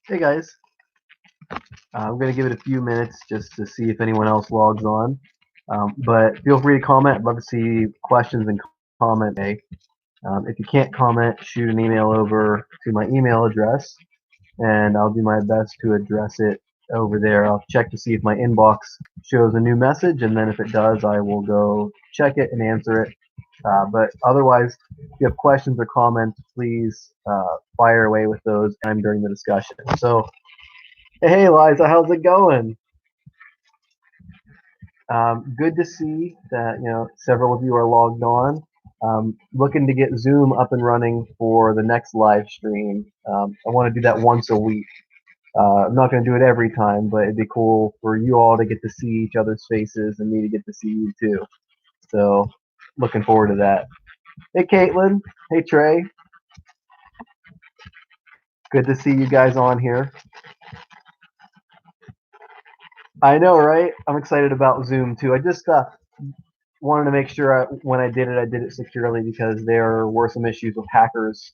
Hey guys, I'm going to give it a few minutes just to see if anyone else logs on. But feel free to comment. I'd love to see questions and comments today. If you can't comment, shoot an email over to my email address, and I'll do my best to address it over there. I'll check to see if my inbox shows a new message, and then if it does, I will go check it and answer it. But otherwise, if you have questions or comments, please fire away with those anytime during the discussion. So, hey, Liza, how's it going? Good to see that several of you are logged on. Looking to get Zoom up and running for the next live stream. I want to do that once a week. I'm not going to do it every time, but it'd be cool for you all to get to see each other's faces and me to get to see you too. So, looking forward to that. Hey, Caitlin. Hey, Trey. Good to see you guys on here. I know, right? I'm excited about Zoom too. I just wanted to make sure when I did it securely because there were some issues with hackers.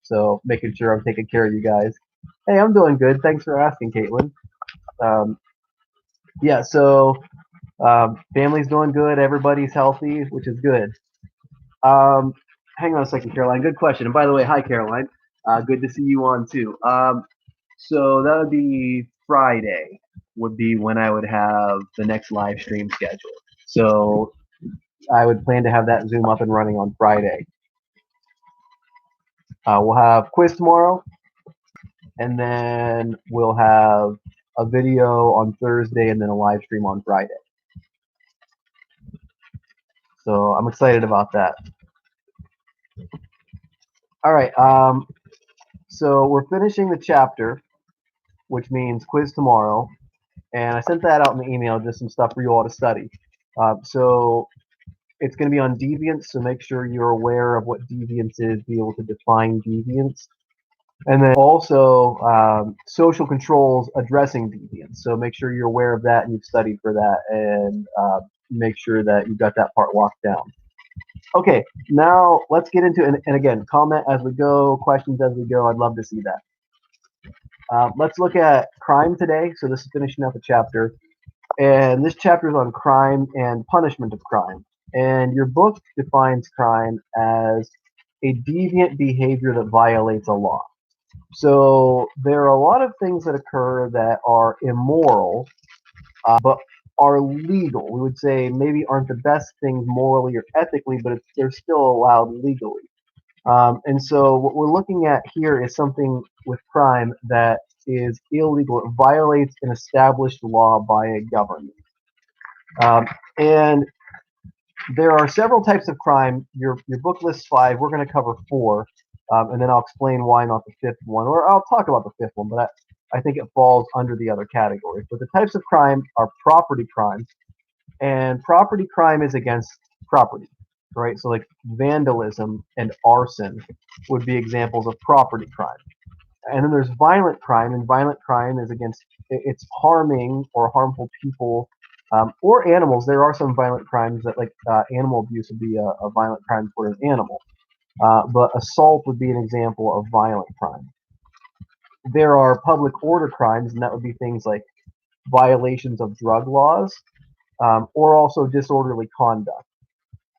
So making sure I'm taking care of you guys. Hey, I'm doing good. Thanks for asking, Caitlin. Um, yeah, so family's doing good. Everybody's healthy, which is good. Um, hang on a second, Caroline. Good question. And by the way, hi, Caroline. Good to see you on too. So that would be Friday, would be when I would have the next live stream scheduled. So I would plan to have that Zoom up and running on Friday. We'll have quiz tomorrow, and then we'll have a video on Thursday, and then a live stream on Friday. So I'm excited about that. All right. So we're finishing the chapter, which means quiz tomorrow, and I sent that out in the email, just some stuff for you all to study. So it's going to be on deviance, so make sure you're aware of what deviance is, be able to define deviance. And then also social controls addressing deviance. So make sure you're aware of that and you've studied for that, and make sure that you've got that part locked down. Okay, now let's get into and again, comment as we go, questions as we go. I'd love to see that. Let's look at crime today. So this is finishing up a chapter, and this chapter is on crime and punishment of crime. And your book defines crime as a deviant behavior that violates a law. So there are a lot of things that occur that are immoral, but are legal. We would say maybe aren't the best things morally or ethically, but they're still allowed legally. And so what we're looking at here is something with crime that is illegal. It violates an established law by a government. And there are several types of crime. Your book lists five. We're going to cover four, and then I'll explain why not the fifth one, or I'll talk about the fifth one, but I think it falls under the other categories. But the types of crime are property crime, and property crime is against property, right? So like vandalism and arson would be examples of property crime. And then there's violent crime, and violent crime is against it's harming or harmful people or animals. There are some violent crimes that, like animal abuse, would be a violent crime toward an animal. But assault would be an example of violent crime. There are public order crimes, and that would be things like violations of drug laws or also disorderly conduct.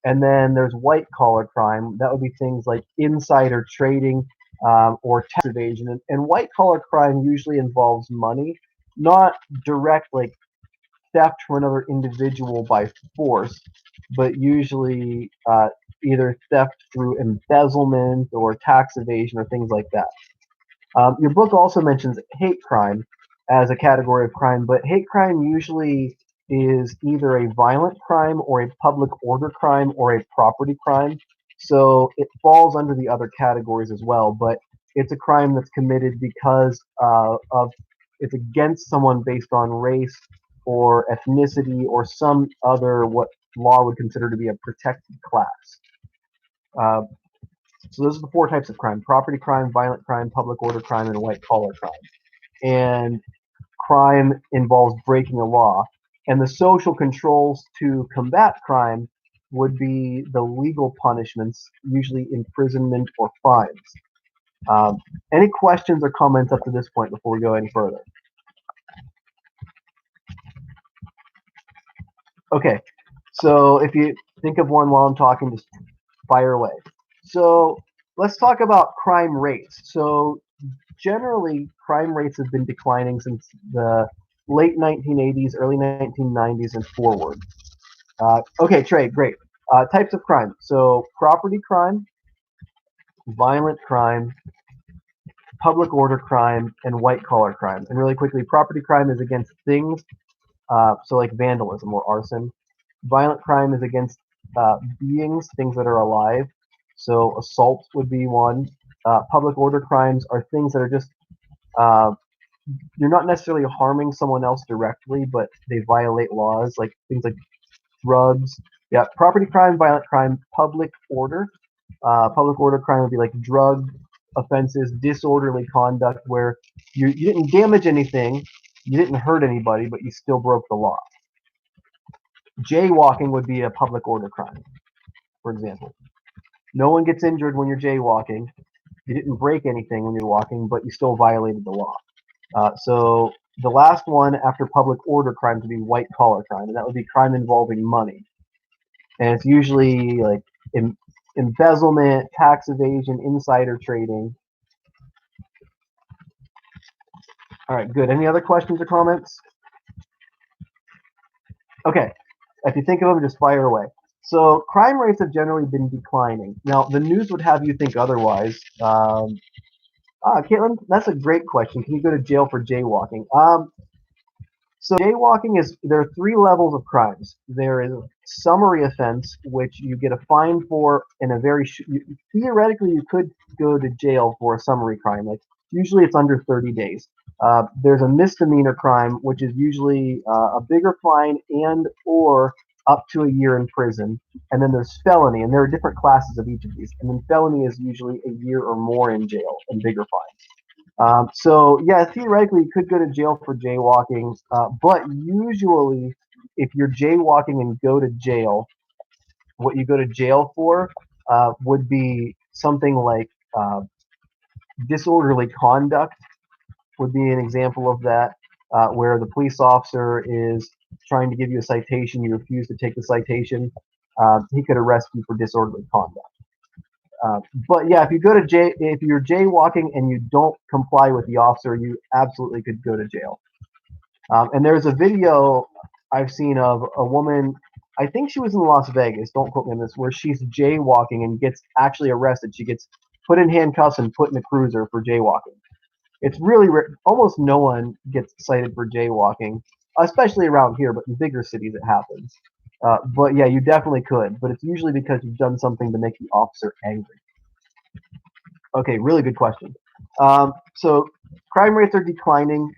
And then there's white collar crime. That would be things like insider trading or tax evasion. And white collar crime usually involves money, not direct like theft from another individual by force, but usually either theft through embezzlement or tax evasion or things like that. Your book also mentions hate crime as a category of crime, but hate crime usually is either a violent crime or a public order crime or a property crime. So it falls under the other categories as well, but it's a crime that's committed because of it's against someone based on race or ethnicity or some other what law would consider to be a protected class. Uh, so those are the four types of crime: property crime, violent crime, public order crime, and white collar crime. And crime involves breaking a law. And the social controls to combat crime would be the legal punishments, usually imprisonment or fines. Any questions or comments up to this point before we go any further? Okay, so if you think of one while I'm talking, just fire away. So let's talk about crime rates. So generally, crime rates have been declining since the late 1980s, early 1990s, and forward. Okay, Trey, great. Types of crime. So property crime, violent crime, public order crime, and white collar crime. And really quickly, property crime is against things, so like vandalism or arson. Violent crime is against beings, things that are alive. So assault would be one. Public order crimes are things that are just uh, you're not necessarily harming someone else directly, but they violate laws, like things like drugs. Yeah, property crime, violent crime, public order. Public order crime would be like drug offenses, disorderly conduct, where you didn't damage anything, you didn't hurt anybody, but you still broke the law. Jaywalking would be a public order crime, for example. No one gets injured when you're jaywalking. You didn't break anything when you're walking, but you still violated the law. So the last one after public order crime would be white collar crime, and that would be crime involving money. And it's usually like embezzlement, tax evasion, insider trading. All right, good. Any other questions or comments? Okay, if you think of them, just fire away. So crime rates have generally been declining. Now the news would have you think otherwise. Caitlin, that's a great question. Can you go to jail for jaywalking? So jaywalking is there are three levels of crimes. There is summary offense, which you get a fine for in a very theoretically you could go to jail for a summary crime. Like usually it's under 30 days. There's a misdemeanor crime, which is usually a bigger fine and or up to a year in prison. And then there's felony, and there are different classes of each of these. And then felony is usually a year or more in jail and bigger fines. So yeah, theoretically, you could go to jail for jaywalking, but usually, if you're jaywalking and go to jail, what you go to jail for would be something like disorderly conduct. Would be an example of that, where the police officer is trying to give you a citation, you refuse to take the citation. He could arrest you for disorderly conduct. But yeah, if you're jaywalking and you don't comply with the officer, you absolutely could go to jail. And there's a video I've seen of a woman. I think she was in Las Vegas. Don't quote me on this. Where she's jaywalking and gets actually arrested. She gets put in handcuffs and put in a cruiser for jaywalking. It's really almost no one gets cited for jaywalking, especially around here. But in bigger cities, it happens. But yeah, you definitely could. But it's usually because you've done something to make the officer angry. Okay, really good question. So crime rates are declining.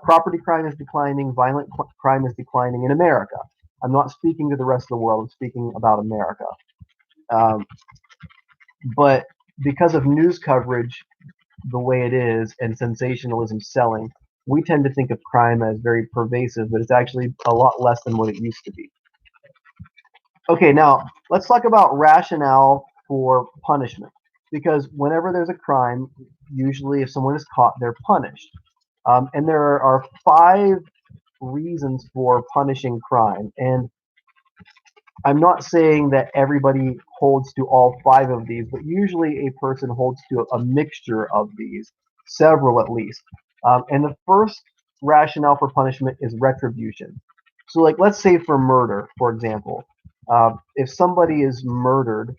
Property crime is declining. Violent crime is declining in America. I'm not speaking to the rest of the world. I'm speaking about America. Um, but because of news coverage the way it is and sensationalism selling, we tend to think of crime as very pervasive, but it's actually a lot less than what it used to be. Okay, now let's talk about rationale for punishment. Because whenever there's a crime, usually if someone is caught, they're punished. And there are five reasons for punishing crime. And I'm not saying that everybody holds to all five of these, but usually a person holds to a mixture of these, several at least. And the first rationale for punishment is retribution. So, like, let's say for murder, for example, if somebody is murdered,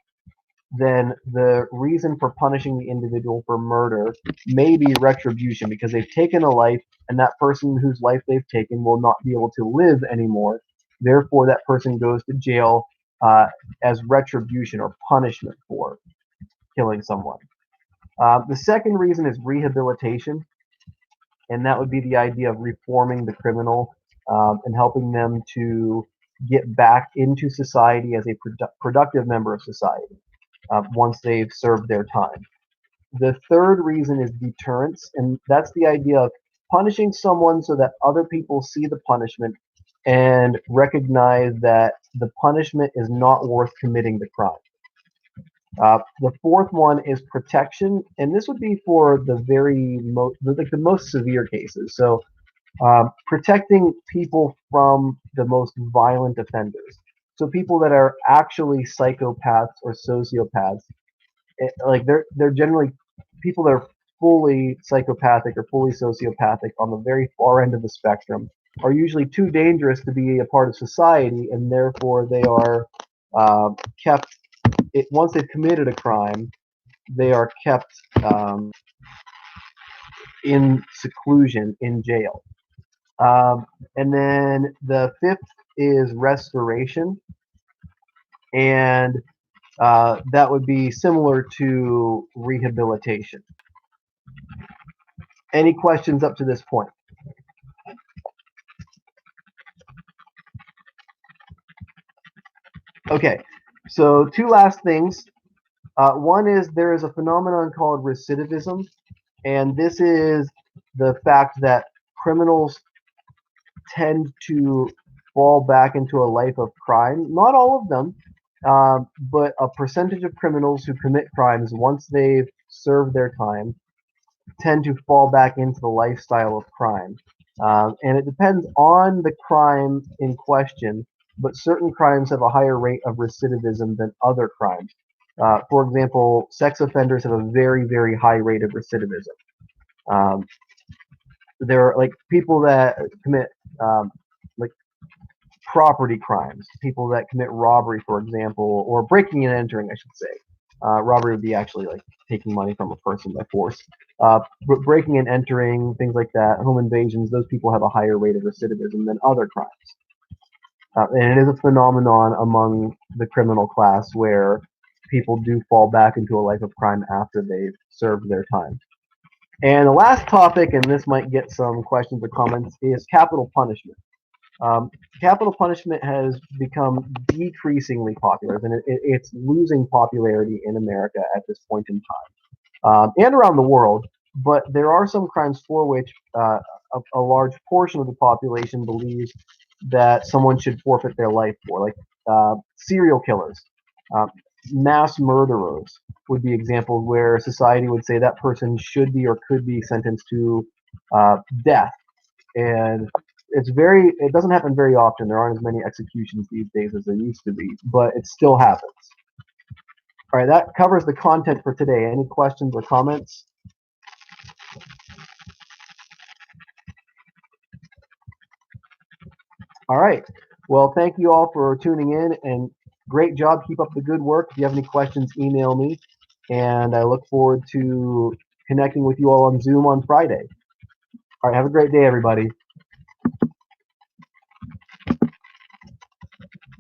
then the reason for punishing the individual for murder may be retribution because they've taken a life and that person whose life they've taken will not be able to live anymore. Therefore, that person goes to jail as retribution or punishment for killing someone. The second reason is rehabilitation, and that would be the idea of reforming the criminal and helping them to get back into society as a productive member of society once they've served their time. The third reason is deterrence, and that's the idea of punishing someone so that other people see the punishment and recognize that the punishment is not worth committing the crime. The fourth one is protection, and this would be for the the most severe cases. So protecting people from the most violent offenders. So people that are actually psychopaths or sociopaths, like they're generally people that are fully psychopathic or fully sociopathic on the very far end of the spectrum are usually too dangerous to be a part of society, and therefore they are kept. Once they've committed a crime, they are kept in seclusion in jail. And then the fifth is restoration, and that would be similar to rehabilitation. Any questions up to this point? Okay, so two last things. One is there is a phenomenon called recidivism, and this is the fact that criminals tend to fall back into a life of crime. Not all of them, but a percentage of criminals who commit crimes once they've served their time tend to fall back into the lifestyle of crime. And it depends on the crime in question, but certain crimes have a higher rate of recidivism than other crimes. For example, sex offenders have a very, very high rate of recidivism. Um, there are like people that commit like property crimes, people that commit robbery, for example, or breaking and entering, I should say. Robbery would be actually like taking money from a person by force. But breaking and entering, things like that, home invasions, those people have a higher rate of recidivism than other crimes. And it is a phenomenon among the criminal class where people do fall back into a life of crime after they've served their time. And the last topic, and this might get some questions or comments, is capital punishment. Um, Capital punishment has become decreasingly popular, and it's losing popularity in America at this point in time, and around the world. But there are some crimes for which a large portion of the population believes that someone should forfeit their life for, like serial killers, uh, mass murderers would be examples where society would say that person should be or could be sentenced to death. And it doesn't happen very often. There aren't as many executions these days as there used to be, but it still happens. All right, that covers the content for today. Any questions or comments? All right. Well, thank you all for tuning in, and great job. Keep up the good work. If you have any questions, email me, and I look forward to connecting with you all on Zoom on Friday. All right, have a great day, everybody.